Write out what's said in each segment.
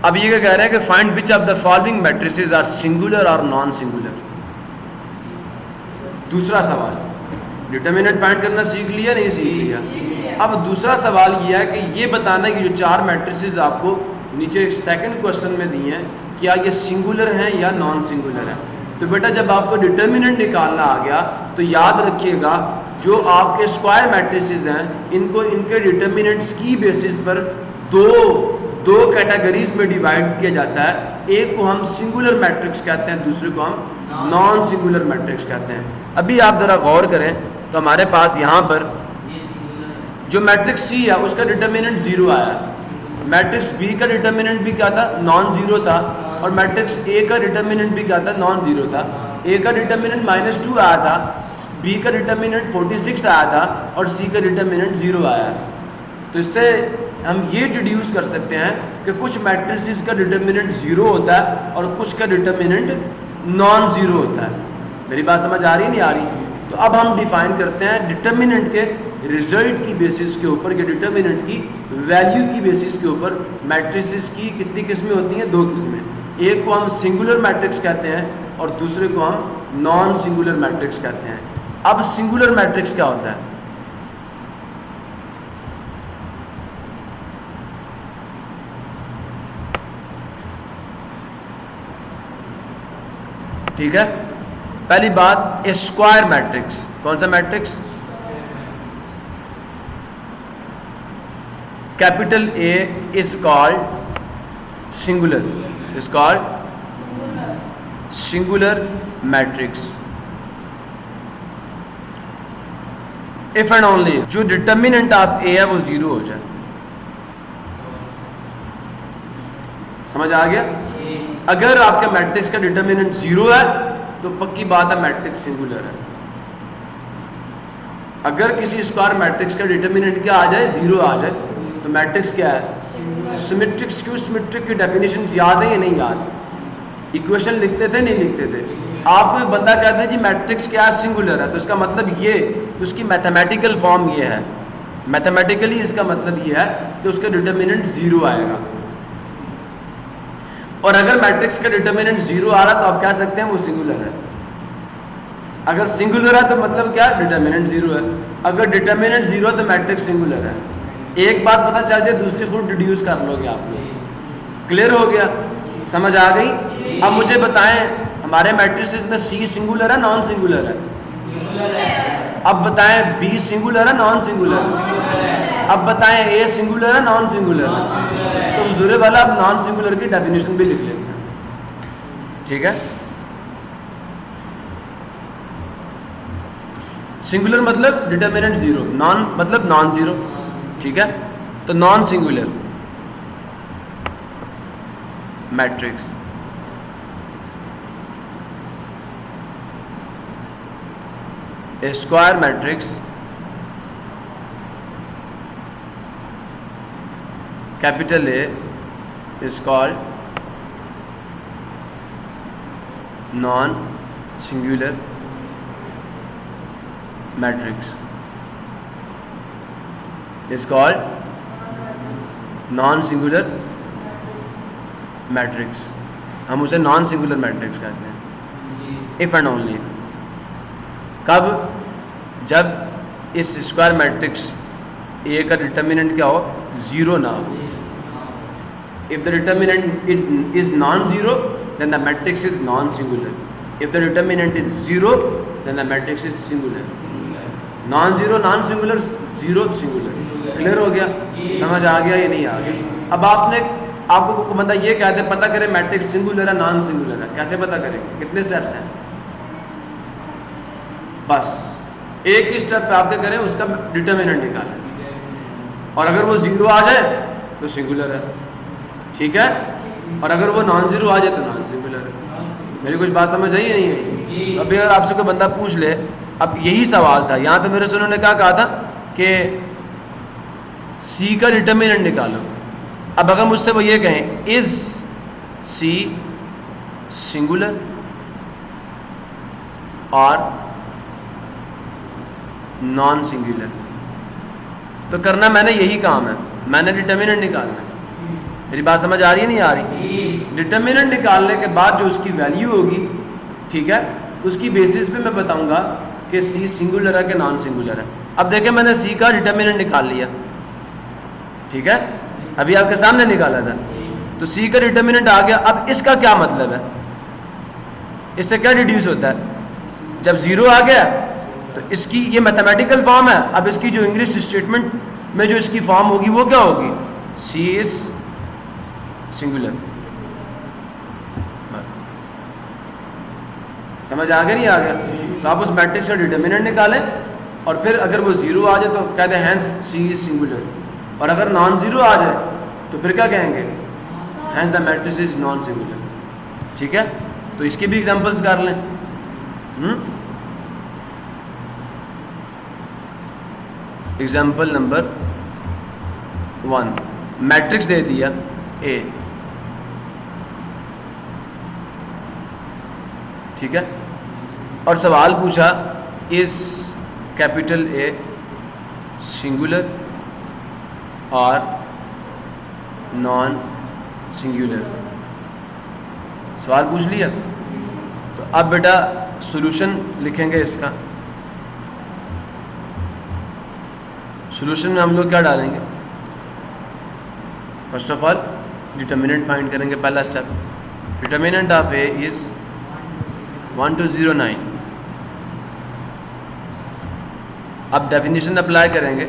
अब ये क्या कह रहे हैं कि find which of the following matrices are singular और नॉन सिंगुलर। दूसरा सवाल, डिटर्मिनेंट फाइंड करना सीख लिया नहीं सीख लिया? अब दूसरा सवाल ये है कि ये बताना है कि जो चार मैट्रिसेस आपको नीचे सेकंड क्वेश्चन में दिए हैं क्या ये सिंगुलर हैं या नॉन सिंगुलर हैं। तो बेटा जब आपको डिटर्मिनेंट निकालना आ गया तो याद रखिएगा जो आपके स्क्वायर मैट्रिसेस हैं इनको इनके डिटर्मिनेंट्स की बेसिस पर दो कैटेगरीज में डिवाइड किया जाता है। एक को हम सिंगुलर मैट्रिक्स कहते हैं, दूसरे को हम नॉन सिंगुलर मैट्रिक्स कहते हैं। अभी आप ज़रा गौर करें तो हमारे पास यहाँ पर जो मैट्रिक्स सी है उसका डिटर्मिनेंट 0 आया, मैट्रिक्स बी का डिटर्मिनेंट भी क्या था, नॉन जीरो था, और मैट्रिक्स ए का डिटर्मिनेंट भी क्या था, नॉन जीरो था। ए का डिटर्मिनेंट -2 आया था, बी का डिटर्मिनेंट 46 आया था और सी का डिटर्मिनेंट 0 आया। तो इससे हम ये डिड्यूस कर सकते हैं कि कुछ मैट्रिसेस का डिटर्मिनेंट 0 होता है और कुछ का डिटर्मिनेंट नॉन जीरो होता है। मेरी बात समझ आ रही नहीं आ रही? तो अब हम डिफाइन करते हैं डिटर्मिनेंट के रिजल्ट की बेसिस के ऊपर, कि डिटर्मिनेंट की वैल्यू की बेसिस के ऊपर मैट्रिसेस की कितनी किस्में होती हैं, 2 किस्में। एक को हम सिंगुलर मैट्रिक्स कहते हैं और दूसरे को हम नॉन सिंगुलर मैट्रिक्स कहते हैं। अब सिंगुलर मैट्रिक्स क्या होता है? ठीक है, पहली बात ए स्क्वायर मैट्रिक्स। कौन सा matrix? Capital A is called singular, is called singular matrix if and only जो डिटर्मिनेंट ऑफ ए है वो 0 हो जाए। समझ आ गया? अगर आपके मैट्रिक्स का डिटर्मिनेंट 0 है तो पक्की बात है मैट्रिक्स सिंगुलर है। अगर किसी स्क्वायर मैट्रिक्स का डिटर्मिनेंट क्या आ जाए, 0 आ जाए, तो मैट्रिक्स क्या है? सिमेट्रिक। स्क्यू सिमेट्रिक की डेफिनेशन याद है या नहीं याद? इक्वेशन लिखते थे नहीं लिखते थे? आपको एक बंदा कहता है जी मैट्रिक्स क्या है, सिंगुलर है, तो इसका मतलब ये कि उसकी मैथमेटिकल फॉर्म ये है, मैथमेटिकली इसका मतलब ये है कि उसका डिटर्मिनेंट 0 आएगा। और अगर मैट्रिक्स का डिटर्मिनेंट 0 आ रहा तो आप कह सकते हैं वो सिंगुलर है। अगर सिंगुलर है तो मतलब क्या, डिटर्मिनेंट 0 है। अगर डिटर्मिनेंट 0 है तो मैट्रिक्स सिंगुलर है। एक बात पता चल जाए दूसरी खुद डिड्यूस कर लोगे आप लोग। क्लियर हो गया? समझ आ गई? अब मुझे बताएं हमारे मैट्रिसेस में सी सिंगुलर है नॉन सिंगुलर है? अब बताएं बी सिंगुलर है नॉन सिंगुलर है? अब बताएं ए सिंगुलर है नॉन सिंगुलर है? तो जुरे वाला अब नॉन सिंगुलर की डेफिनेशन भी लिख लेते हैं। ठीक है, सिंगुलर मतलब डिटर्मिनेंट 0, नॉन मतलब नॉन जीरो। ठीक है, तो non singular matrix A square matrix capital A is called non singular matrix, is called non singular matrix. हम उसे नॉन सिंगुलर मैट्रिक्स कहते हैं इफ एंड ओनली कब, जब इस स्क्वायर मैट्रिक्स ए का डिटर्मिनेंट क्या हो, 0 ना हो। If the determinant is non zero then the matrix is non singular. If the determinant is 0 then the matrix is singular. Non zero non singular, 0 singular. Clear हो गया? समझ आ गया या नहीं आ गया? अब आपको बंदा ये कहते हैं पता करें मैट्रिक्स सिंगुलर है नॉन सिंगुलर है, कैसे पता करेंगे? कितने स्टेप्स हैं? बस एक ही स्टेप पे आपके करें, उसका डिटर्मिनेंट निकालें, और अगर वो 0 आ जाए तो सिंगुलर है। ठीक है, और अगर वो नॉन जीरो आ जाए तो नॉन सिंगुलर है। मेरी कुछ बात समझ आई नहीं आई? अभी अगर आपसे कोई बंदा पूछ ले, अब यही सवाल था यहाँ तो मेरे से उन्होंने क्या कहा था कि सी का डिटर्मिनेंट निकालो। अब अगर मुझसे वो ये कहें इज सी सिंगुलर और नॉन सिंगुलर, तो करना मैंने यही काम है, मैंने डिटर्मिनेंट निकालना है। मेरी बात समझ आ रही है नहीं आ रही? डिटर्मिनेंट निकालने के बाद जो उसकी वैल्यू होगी, ठीक है, उसकी बेसिस पे मैं बताऊंगा कि सी सिंगुलर है कि नॉन सिंगुलर है। अब देखें मैंने सी का डिटर्मिनेंट निकाल लिया, ठीक है, अभी आपके सामने निकाला था, तो सी का डिटर्मिनेंट आ गया। अब इसका क्या मतलब है, इससे क्या डिड्यूस होता है? जब जीरो आ गया तो इसकी ये मैथमेटिकल फॉर्म है, अब इसकी जो इंग्लिश स्टेटमेंट में जो इसकी फॉर्म होगी वो क्या होगी? सी इज सिंगुलर। बस समझ आ गया नहीं आ गया? तो आप उस मैट्रिक्स का डिटर्मिनेंट निकालें और फिर अगर वो जीरो आ जाए तो कहते हैं हैंस सी इज सिंगुलर, और अगर नॉन जीरो आ जाए तो फिर क्या कहेंगे? Hence the matrix is non singular. ठीक है, तो इसकी भी एग्जांपल्स कर लें। एग्जाम्पल नंबर 1, मैट्रिक्स दे दिया ए, ठीक है, और सवाल पूछा इज कैपिटल ए सिंगुलर और नॉन सिंगुलर, सवाल पूछ लिया। तो अब बेटा सॉल्यूशन लिखेंगे इसका। सॉल्यूशन में हम लोग क्या डालेंगे? First of all determinant find करेंगे, पहला step. Determinant of A is 1209। अब डेफिनेशन अप्लाई करेंगे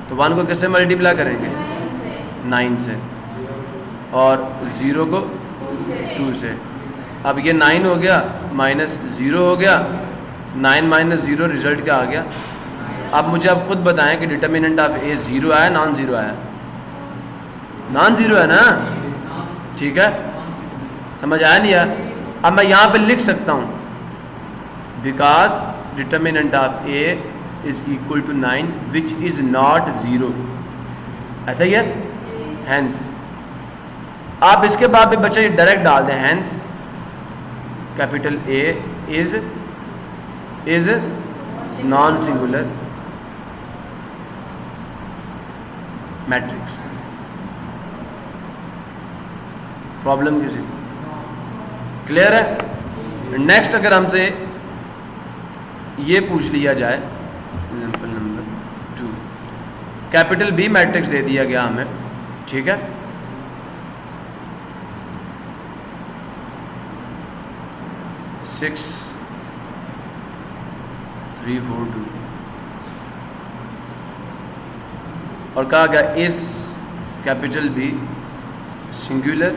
तो 1 को किससे मल्टीप्लाई करेंगे? 9 से, और 0 को 2 से। अब ये 9 हो गया माइनस 0 हो गया, 9 माइनस 0 रिजल्ट क्या आ गया? अब मुझे आप खुद बताएं कि डिटर्मिनेंट ऑफ ए 0 आया नॉन 0 आया? नॉन 0 है ना, ठीक है, समझ आया नहीं आया? अब मैं यहाँ पे लिख सकता हूँ because determinant of A is equal to 9 which is not 0, ऐसा ही है। हैंस आप इसके बाद भी बच्चे डायरेक्ट डाल दें, hence capital A is non singular matrix. Problem किसी क्लियर है? नेक्स्ट अगर हमसे ये पूछ लिया जाए, example number 2, capital B matrix दे दिया गया हमें, ठीक है, सिक्स 3 4 2, और कहा गया इस कैपिटल बी सिंगुलर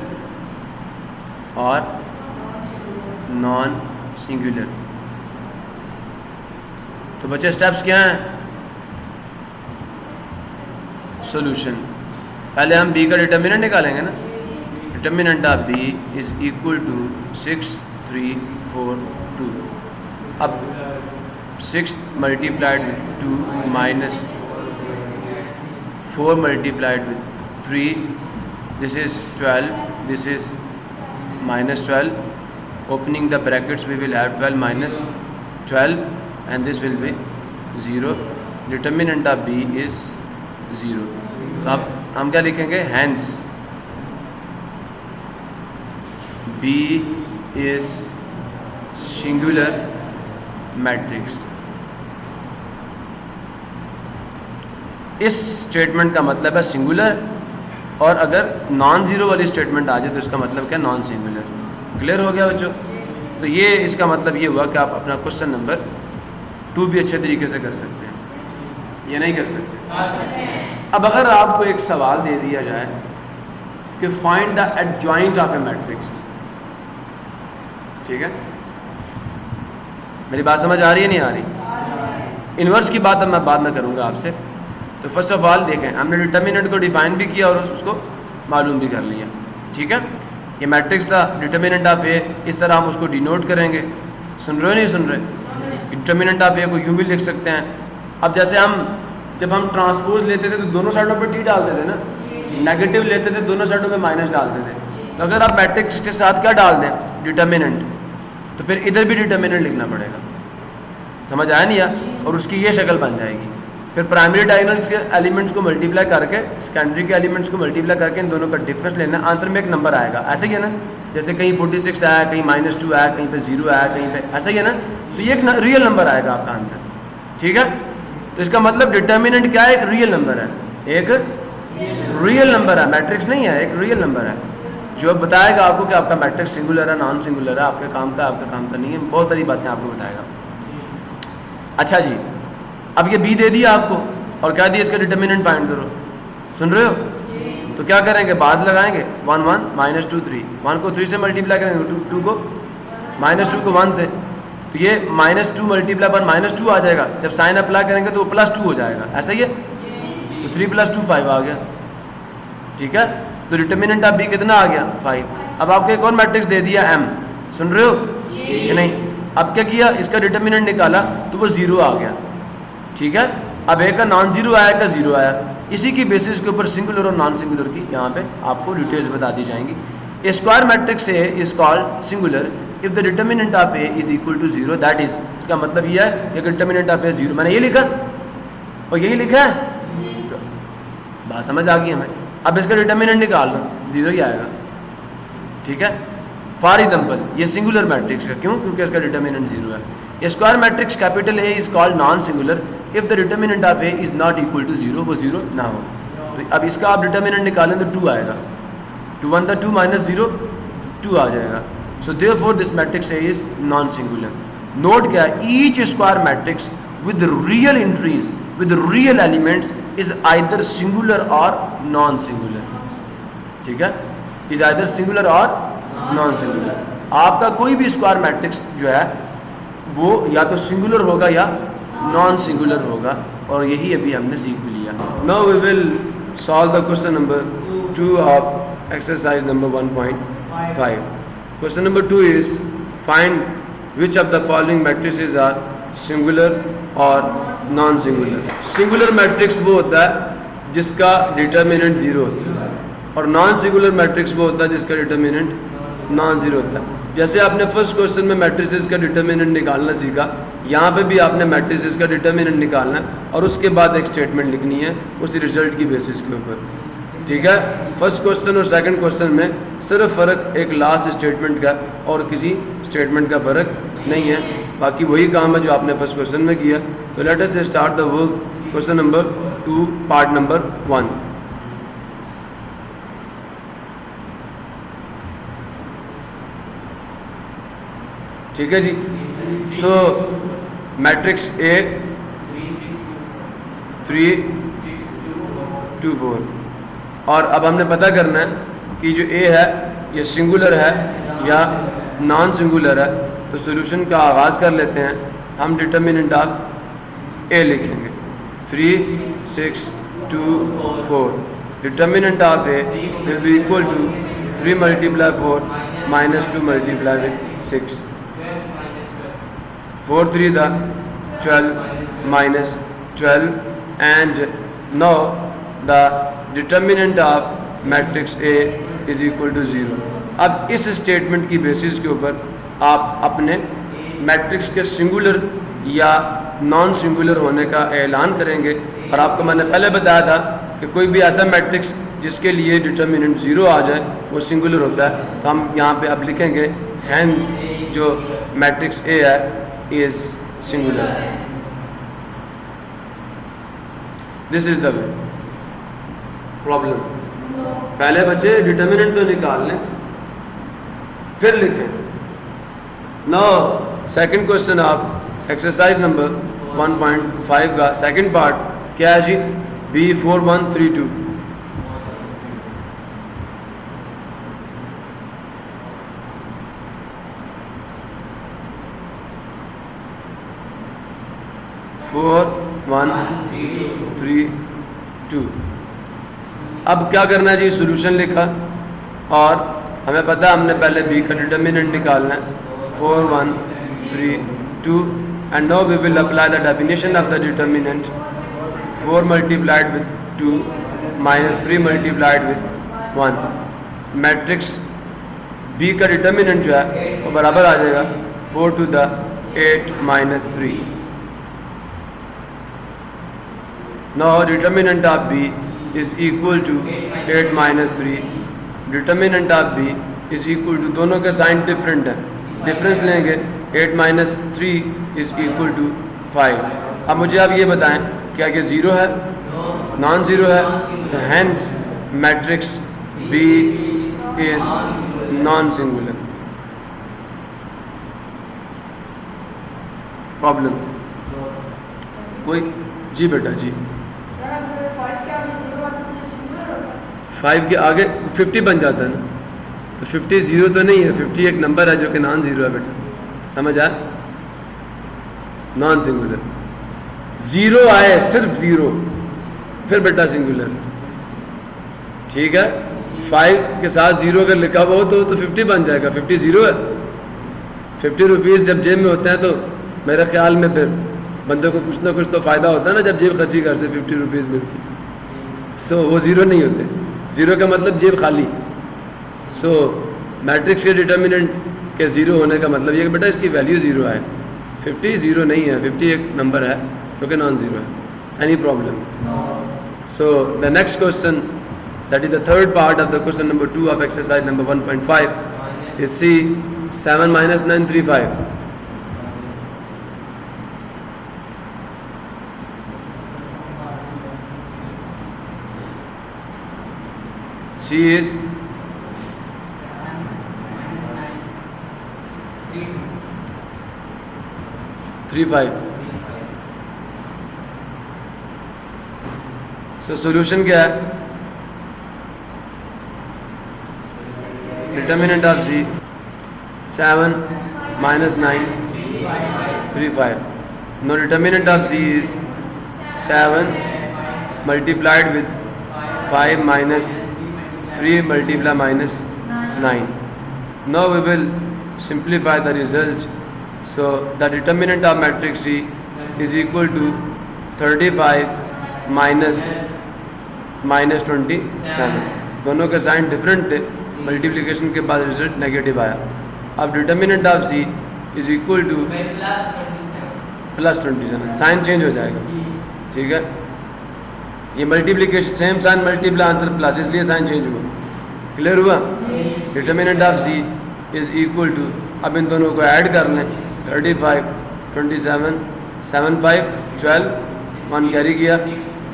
और नॉन सिंगुलर। तो बच्चे स्टेप्स क्या हैं? सॉल्यूशन, पहले हम बी का डिटर्मिनेंट निकालेंगे ना। Determinant of B is equal to 6 3 4 2। अब 6 multiplied with 2 minus 4 multiplied with 3, this is 12, this is minus 12, opening the brackets we will have 12 minus 12 and this will be 0. Determinant of b is 0. तो अब हम क्या लिखेंगे? hence b is singular matrix। इस statement का मतलब है singular, और अगर नॉन जीरो वाली स्टेटमेंट आ जाए तो इसका मतलब क्या? Non singular. क्लियर हो गया बच्चों? तो ये इसका मतलब ये हुआ कि आप अपना क्वेश्चन नंबर 2 भी अच्छे तरीके से कर सकते हैं, ये नहीं कर सकते। अब अगर आपको एक सवाल दे दिया जाए कि find the adjoint of A matrix, ठीक है, मेरी बात समझ आ रही है नहीं आ रही? इन्वर्स की बात अब मैं बाद में करूँगा आपसे। तो फर्स्ट ऑफ ऑल देखें, हमने डिटर्मिनेंट को डिफाइन भी किया और उसको मालूम भी कर लिया, ठीक है। ये मैट्रिक्स था, डिटर्मिनेंट ऑफ ए, इस तरह हम उसको डिनोट करेंगे। सुन रहे हो नहीं सुन रहे? डिटर्मिनेंट ऑफ ए को यूँ भी लिख सकते हैं। अब जैसे जब हम ट्रांसपोज लेते थे तो दोनों साइडों पर टी डालते थे ना, नेगेटिव लेते थे दोनों साइडों पे माइनस डालते थे। तो अगर आप मैट्रिक्स के साथ क्या डाल दें? डिटर्मिनेंट, तो फिर इधर भी डिटर्मिनेंट लिखना पड़ेगा। समझ आया नहीं यार? और उसकी ये शक्ल बन जाएगी। फिर प्राइमरी डायगोनल के एलिमेंट्स को मल्टीप्लाई करके सेकेंडरी के एलिमेंट्स को मल्टीप्लाई करके इन दोनों का डिफरेंस लेना, आंसर में एक नंबर आएगा। ऐसे ही है ना, जैसे कहीं 46 आया, कहीं -2 आया, कहीं पे 0 आया, कहीं पे ऐसा ही है ना, तो ये एक रियल नंबर आएगा आपका आंसर। ठीक है, तो इसका मतलब डिटर्मिनेंट क्या है? एक रियल नंबर है, एक रियल नंबर है, मैट्रिक्स नहीं है, एक रियल नंबर है जो बताएगा आपको कि आपका मैट्रिक्स सिंगुलर है, नॉन सिंगुलर है, आपके काम का, आपका काम का नहीं है, बहुत सारी बातें आपको बताएगा। अच्छा जी, अब ये बी दे दिया आपको और क्या दिया, इसका डिटर्मिनेंट फाइंड करो। सुन रहे हो? तो क्या करेंगे, बाज लगाएंगे, 1 1 -2 3, 1 को 3 से मल्टीप्लाई करेंगे, 2 को -2 को 1 से, तो ये -2 मल्टीप्लाई पर -2 आ जाएगा। जब साइन अप्लाई करेंगे तो वो +2 हो जाएगा। ऐसा ही है, तो 3 + 2 5 आ गया। ठीक है, तो डिटर्मिनेंट ऑफ बी कितना आ गया? 5। अब आपको एक और मैट्रिक्स दे दिया m, सुन रहे हो कि नहीं? अब क्या किया, इसका डिटर्मिनेंट निकाला तो वो 0 आ गया। ठीक है, अब एक का नॉन जीरो आया, का 0 आया, इसी की बेसिस के ऊपर सिंगुलर और नॉन सिंगुलर की यहाँ पे आपको डिटेल्स बता दी जाएंगी। A square matrix A is called singular if the determinant of A is equal to 0, that is, इसका मतलब ये है कि डिटर्मिनेंट ऑफ ए 0, मैंने ये लिखा और यही लिखा है, तो बात समझ आ गई हमें। अब इसका डिटर्मिनेंट निकाल लो, 0 ही आएगा। ठीक है, फॉर एग्जाम्पल ये सिंगुलर मैट्रिक्स है, क्यों? क्योंकि इसका डिटर्मिनेंट 0 है। A square matrix capital A is called non singular if the determinant of A is not equal to 0, वो 0 ना हो। तो अब इसका आप डिटर्मिनेंट निकालें तो 2 आएगा, 2 1 2 -0 2 आ जाएगा। So therefore this matrix A is non singular. Note क्या है, each square matrix with real entries with real elements is either singular और नॉन सिंगुलर। ठीक है, इज आइदर सिंगुलर और नॉन सिंगुलर। आपका कोई भी स्क्वायर मैट्रिक्स जो है वो या तो सिंगुलर होगा या नॉन सिंगुलर होगा, और यही अभी हमने सीख लिया। Now we will solve the question number 2 of exercise number 1.5। Question number 2 is find which of the following matrices are singular और नॉन सिंगुलर। सिंगुलर मैट्रिक्स वो होता है जिसका डिटर्मिनेंट 0 होता है, और नॉन सिंगुलर मैट्रिक्स वो होता है जिसका डिटर्मिनेंट नॉन जीरो होता है। जैसे आपने फर्स्ट क्वेश्चन में मैट्रिसेस का डिटर्मिनेंट निकालना सीखा, यहाँ पे भी आपने मैट्रिसेस का डिटर्मिनेंट निकालना है और उसके बाद एक स्टेटमेंट लिखनी है उस रिजल्ट की बेसिस के ऊपर। ठीक है, फर्स्ट क्वेश्चन और सेकंड क्वेश्चन में सिर्फ फ़र्क एक लास्ट स्टेटमेंट का और किसी स्टेटमेंट का फ़र्क नहीं है, बाकी वही काम है जो आपने फर्स्ट क्वेश्चन में किया। तो let us start the work, question number 2 part number 1। ठीक है जी, सो मैट्रिक्स ए 3 2 4, और अब हमने पता करना है कि जो ए है ये सिंगुलर है या नॉन सिंगुलर है। तो सॉल्यूशन का आगाज़ कर लेते हैं। हम डिटर्मिनेंट ऑफ ए लिखेंगे 3 6 2 4। Determinant of A will be equal to 3 × 4 -2 × 6। 4 3 the 12 -12, and now the determinant of matrix A is equal to 0। अब इस स्टेटमेंट की बेसिस के ऊपर आप अपने मैट्रिक्स के सिंगुलर या नॉन सिंगुलर होने का ऐलान करेंगे। और आपको मैंने पहले बताया था कि कोई भी ऐसा मैट्रिक्स जिसके लिए डिटर्मिनेंट 0 आ जाए वो सिंगुलर होता है। तो हम यहाँ पे अब लिखेंगे हैंस जो मैट्रिक्स ए है is singular। This is the problem। पहले बच्चे डिटर्मिनेंट तो निकाल लें फिर लिखें। Now second question of exercise number 1.5 का सेकंड पार्ट क्या है जी? B4132। फोर 1 3 2। अब क्या करना है जी? सॉल्यूशन लिखा और हमें पता है हमने पहले बी का डिटर्मिनेंट निकालना है 4 1 3 2, and now we will apply the definition of the determinant 4 × 2 -3 × 1। Matrix B का डिटर्मिनेंट जो है वो बराबर आ जाएगा 4 to the 8 - 3। Now determinant of B is equal to 8 minus 3. Determinant of B is equal to, दोनों के साइन डिफरेंट है, difference लेंगे 8 माइनस 3 इज इक्वल टू 5. अब मुझे आप ये बताएं क्या ये ज़ीरो है, नॉन ज़ीरो है, तो hence matrix B is non singular. Problem कोई? जी बेटा जी. 5 के आगे 50 बन जाता है ना, तो 50 ज़ीरो तो नहीं है, 50 एक नंबर है जो कि नॉन ज़ीरो है बेटा, समझ आया? Non singular. ज़ीरो आए, सिर्फ ज़ीरो, फिर बेटा सिंगुलर. ठीक है, 5 के साथ ज़ीरो अगर लिखा हुआ हो तो 50 बन जाएगा. 50 ज़ीरो है. 50 रुपीज़ जब जेब में होते हैं तो मेरे ख्याल में फिर बंदे को कुछ ना कुछ तो फ़ायदा होता है ना, जब जेब खर्ची घर से 50 रुपीज़ मिलती. सो वो ज़ीरो नहीं होते. ज़ीरो का मतलब जेब खाली. सो मैट्रिक्स के डिटर्मिनेंट के ज़ीरो होने का मतलब ये कि बेटा इसकी वैल्यू ज़ीरो है. 50 ज़ीरो नहीं है, 50 एक नंबर है क्योंकि नॉन ज़ीरो है. Any problem? So the next question, that is the third part of the question number 2 of exercise number 1.5 is C. 7 minus 9 3 5. C is 3 5. So solution क्या है? Determinant of C 7 minus 9 3 5. Now determinant of C is 7 multiplied with 5 minus 3 multiply minus 9. Now we will simplify the results. So the determinant of matrix C is equal to 35 minus 27. दोनों के sign different थे, multiplication के बाद result negative आया. अब determinant of C is equal to plus 27. Sign change हो जाएगा. ठीक है, ये multiplication same sign multiply answer plus, इसलिए साइन चेंज हुआ. क्लियर हुआ? Determinant of C is equal to, अब इन दोनों को ऐड कर लें. 35 27 7 5 12 1 कैरी किया,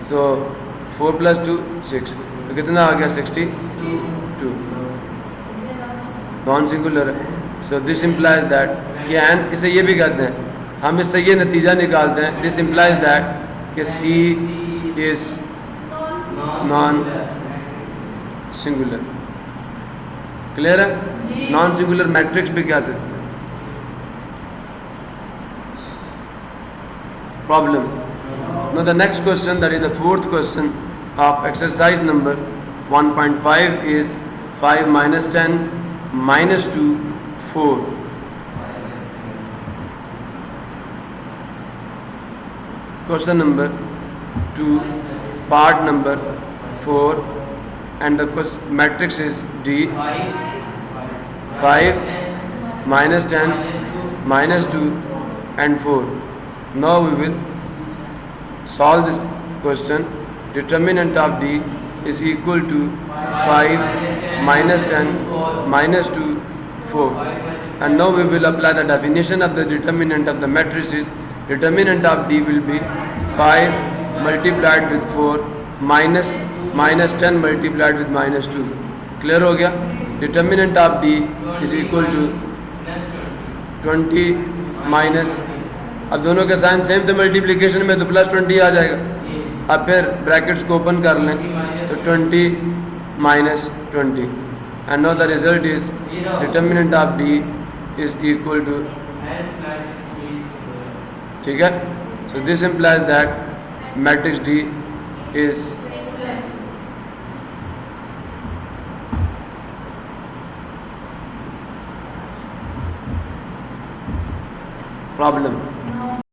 सो 4 + 2 6, तो कितना आ गया? 62. नॉन सिंगुलर है. सो दिस इम्प्लाइज दैट ये, एंड इसे ये भी कहते हैं, हम इससे ये नतीजा निकालते हैं, दिस इम्प्लाइज दैट कि सी इज नॉन सिंगुलर. क्लियर है? नॉन सिंगुलर मैट्रिक्स भी कह सकते हैं. Problem. Now the next question, that is the fourth question of exercise number 1.5 is 5 minus 10 minus 2 4. Question number 2, part number 4, and the matrix is D. 5 minus 10 minus 2 and 4. Now we will solve this question. Determinant of D is equal to 5 minus 10 minus 2 4. And now we will apply the definition of the determinant of the matrices. Determinant of D will be 5 multiplied with 4 minus 10 multiplied with minus 2. Clear हो गया? Determinant of D is equal to 20 minus, अब दोनों के sign same थे multiplication में, तो plus 20 आ जाएगा. अब फिर ब्रैकेट्स को ओपन कर लें, तो 20 minus 20, and now the result is determinant of D is equal to, ठीक है. So this implies that matrix D is problem.